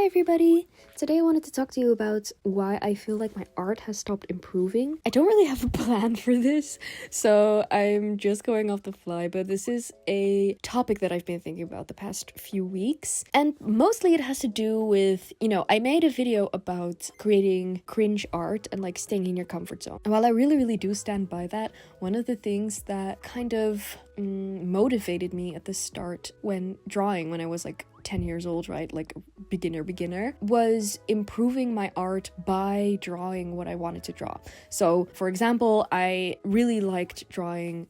everybody! Today I wanted to talk to you about why I feel like my art has stopped improving. I don't really have a plan for this, so I'm just going off the fly, but this is a topic that I've been thinking about the past few weeks. And mostly it has to do with, I made a video about creating cringe art and like staying in your comfort zone. And while I really do stand by that, one of the things that kind of motivated me at the start when drawing, when I was like 10 years old, right, like beginner, was improving my art by drawing what I wanted to draw. So for example, I really liked drawing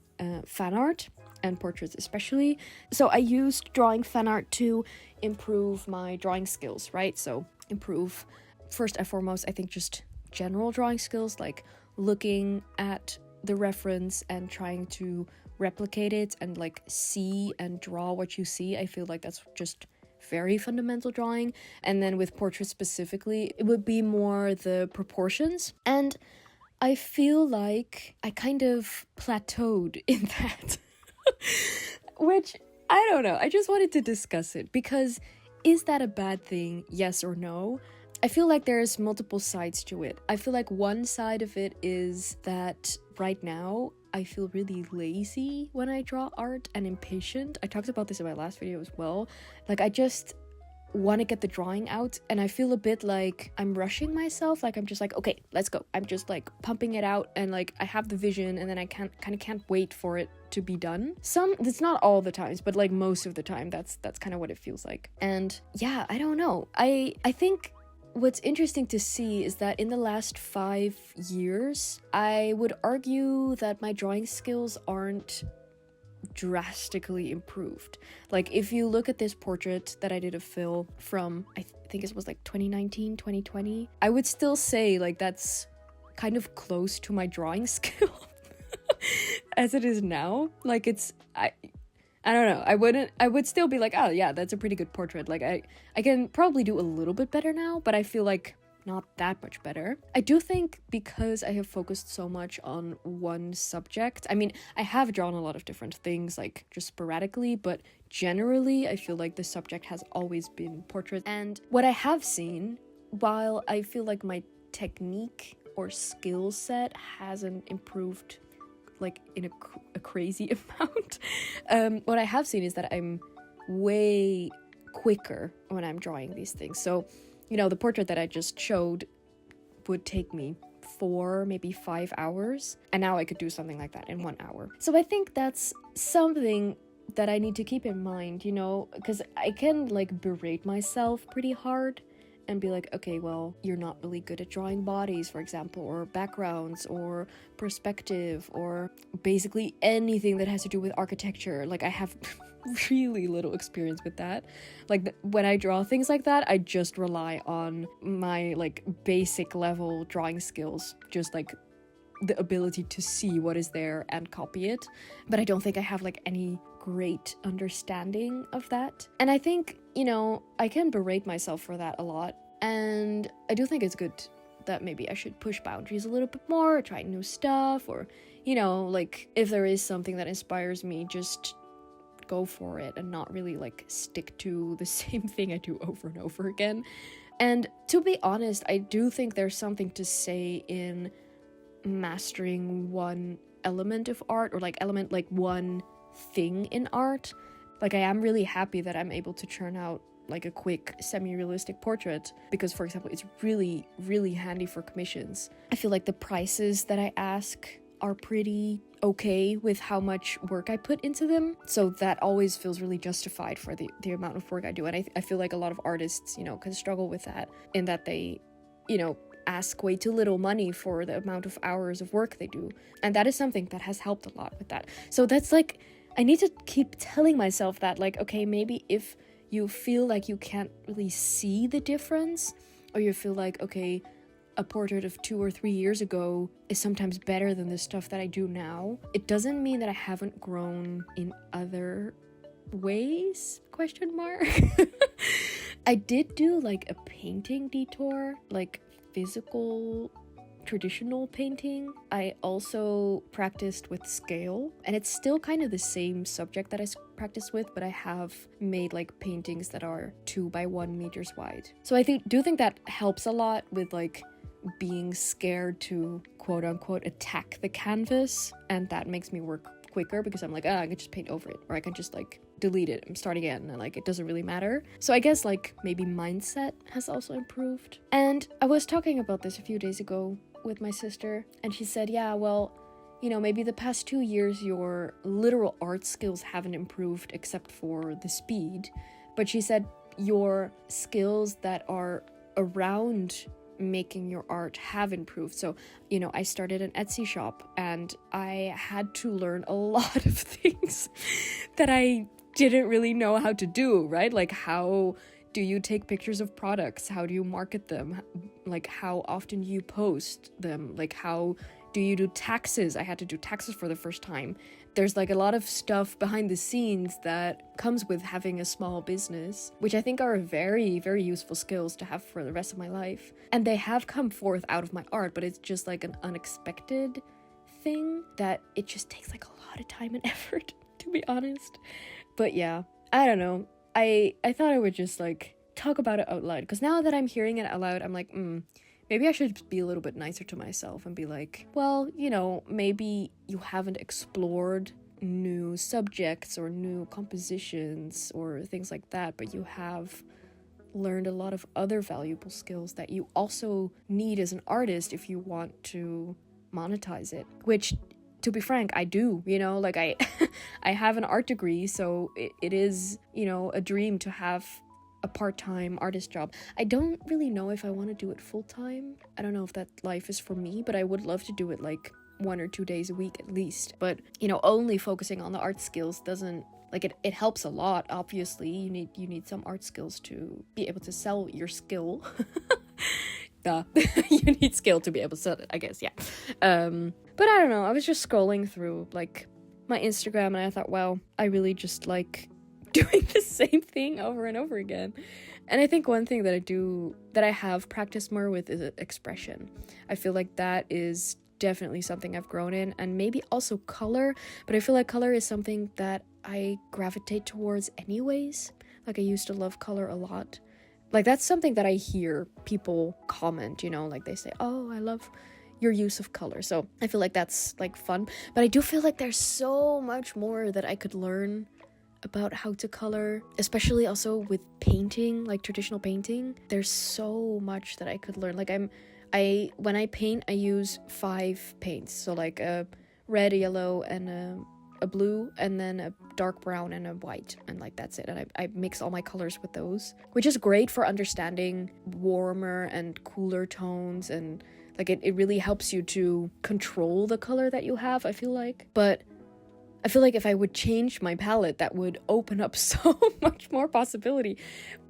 fan art and portraits especially. So I used drawing fan art to improve my drawing skills, right? So improve, first and foremost, I think just general drawing skills, like looking at the reference and trying to replicate it and like see and draw what you see. I feel like that's just very fundamental drawing. And then with portraits specifically, it would be more the proportions. And I feel like I kind of plateaued in that. Which, I don't know, I just wanted to discuss it because is that a bad thing? Yes or no? I feel like there's multiple sides to it. I feel like one side of it is that right now I feel really lazy when I draw art and impatient. I talked about this in my last video as well. Like I just want to get the drawing out and I feel a bit like I'm rushing myself. Like I'm just like, okay, let's go. I'm just like pumping it out and like I have the vision and then I can't wait for it to be done. It's not all the times, but like most of the time that's kind of what it feels like. And yeah, I don't know. I think what's interesting to see is that in the last 5 years, I would argue that my drawing skills aren't drastically improved. Like if you look at this portrait that I did of Phil from, I think it was like 2019, 2020, I would still say like that's kind of close to my drawing skill as it is now. Like I don't know, I would still be like, oh yeah, that's a pretty good portrait. Like I can probably do a little bit better now, but I feel like not that much better. I do think because I have focused so much on one subject, I mean, I have drawn a lot of different things, like just sporadically, but generally I feel like the subject has always been portraits. And what I have seen, while I feel like my technique or skill set hasn't improved like in a crazy amount, what I have seen is that I'm way quicker when I'm drawing these things. So, the portrait that I just showed would take me 4, maybe 5 hours, and now I could do something like that in 1 hour. So I think that's something that I need to keep in mind, because I can like berate myself pretty hard and be like, okay, well, you're not really good at drawing bodies, for example, or backgrounds, or perspective, or basically anything that has to do with architecture. Like, I have really little experience with that. Like, when I draw things like that, I just rely on my, like, basic level drawing skills, just, like, the ability to see what is there and copy it. But I don't think I have, like, any great understanding of that. And I think, I can berate myself for that a lot. And I do think it's good that maybe I should push boundaries a little bit more, try new stuff, or, like if there is something that inspires me, just go for it and not really like stick to the same thing I do over and over again. And to be honest, I do think there's something to say in mastering one element of art, or like one thing in art. Like I am really happy that I'm able to churn out like a quick semi-realistic portrait because, for example, it's really handy for commissions. I feel like the prices that I ask are pretty okay with how much work I put into them, so that always feels really justified for the amount of work I do. And I feel like a lot of artists, can struggle with that, in that they, ask way too little money for the amount of hours of work they do. And that is something that has helped a lot with that. So that's like, I need to keep telling myself that, like, okay, maybe if you feel like you can't really see the difference, or you feel like, okay, a portrait of 2 or 3 years ago is sometimes better than the stuff that I do now, it doesn't mean that I haven't grown in other ways, ? I did do like a painting detour, like physical traditional painting. I also practiced with scale, and it's still kind of the same subject that I practiced with, but I have made like paintings that are 2 by 1 meters wide. So I do think that helps a lot with like being scared to quote unquote attack the canvas, and that makes me work quicker because I'm like, I can just paint over it, or I can just like delete it and start again, and like it doesn't really matter. So I guess like maybe mindset has also improved. And I was talking about this a few days ago with my sister, and she said, yeah, well, you know, maybe the past 2 years your literal art skills haven't improved except for the speed, but she said your skills that are around making your art have improved. So, you know, I started an Etsy shop and I had to learn a lot of things that I didn't really know how to do, right? Like, how do you take pictures of products? How do you market them? Like, how often do you post them? Like, how do you do taxes? I had to do taxes for the first time. There's like a lot of stuff behind the scenes that comes with having a small business, which I think are very, very useful skills to have for the rest of my life. And they have come forth out of my art, but it's just like an unexpected thing that it just takes like a lot of time and effort, to be honest. But yeah, I don't know. I thought I would just like talk about it out loud, because now that I'm hearing it out loud, I'm like, maybe I should be a little bit nicer to myself and be like, well, you know, maybe you haven't explored new subjects or new compositions or things like that, but you have learned a lot of other valuable skills that you also need as an artist if you want to monetize it, which, to be frank, I do, you know, like I have an art degree, so it is, you know, a dream to have a part-time artist job. I don't really know if I want to do it full-time. I don't know if that life is for me, but I would love to do it like 1 or 2 days a week at least. But, you know, only focusing on the art skills doesn't, like, it helps a lot. Obviously, you need some art skills to be able to sell your skill. Duh. You need skill to be able to sell it, I guess, yeah. But I don't know, I was just scrolling through like my Instagram and I thought, wow, I really just like doing the same thing over and over again. And I think one thing that I have practiced more with is expression. I feel like that is definitely something I've grown in, and maybe also color, but I feel like color is something that I gravitate towards anyways. Like, I used to love color a lot. Like, that's something that I hear people comment, you know, like they say, oh, I love your use of color. So I feel like that's like fun, but I do feel like there's so much more that I could learn about how to color, especially also with painting, like traditional painting. There's so much that I could learn. Like, when I paint, I use 5 paints, so like a red, a yellow, and a blue, and then a dark brown and a white, and like that's it. And I mix all my colors with those, which is great for understanding warmer and cooler tones, and like it really helps you to control the color that you have, I feel like. But I feel like if I would change my palette, that would open up so much more possibility.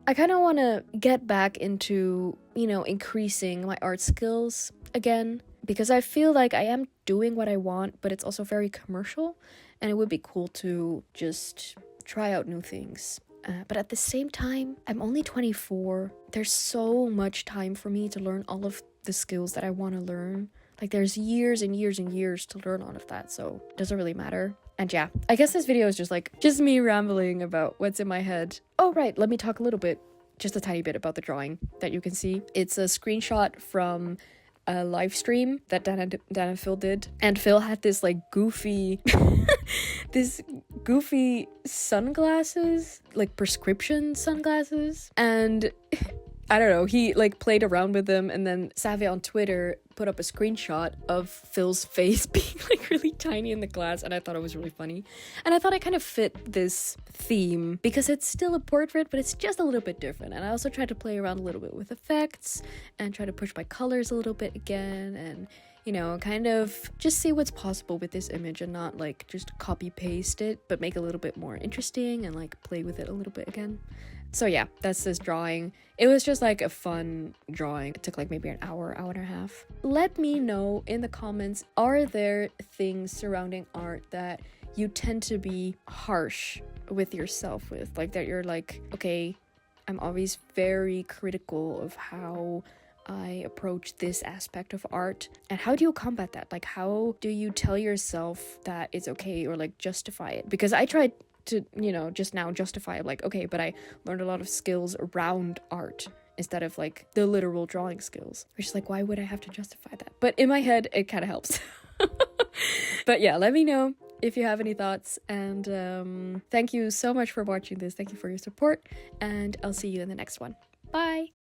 I kind of want to get back into, you know, increasing my art skills again, because I feel like I am doing what I want, but it's also very commercial, and it would be cool to just try out new things. But at the same time, I'm only 24. There's so much time for me to learn all of the skills that I want to learn. Like, there's years and years and years to learn all of that, so it doesn't really matter. And yeah, I guess this video is just me rambling about what's in my head. Oh right, let me talk a little bit, just a tiny bit, about the drawing that you can see. It's a screenshot from a live stream that Dan and Phil did, and Phil had this like goofy this goofy sunglasses, like prescription sunglasses, and I don't know, he like played around with them, and then Savvy on Twitter put up a screenshot of Phil's face being like really tiny in the glass, and I thought it was really funny. And I thought it kind of fit this theme because it's still a portrait, but it's just a little bit different. And I also tried to play around a little bit with effects and try to push my colors a little bit again, and you know, kind of just see what's possible with this image and not like just copy paste it, but make it a little bit more interesting and like play with it a little bit again. So yeah, that's this drawing. It was just like a fun drawing. It took like maybe an hour and a half. Let me know in the comments, are there things surrounding art that you tend to be harsh with yourself with? Like, that you're like, okay, I'm always very critical of how I approach this aspect of art, and how do you combat that? Like, how do you tell yourself that it's okay, or like justify it? Because I tried to, you know, just now justify like, okay, but I learned a lot of skills around art instead of like the literal drawing skills. Which is like, why would I have to justify that? But in my head, it kind of helps. But yeah, let me know if you have any thoughts, and thank you so much for watching this. Thank you for your support, and I'll see you in the next one. Bye!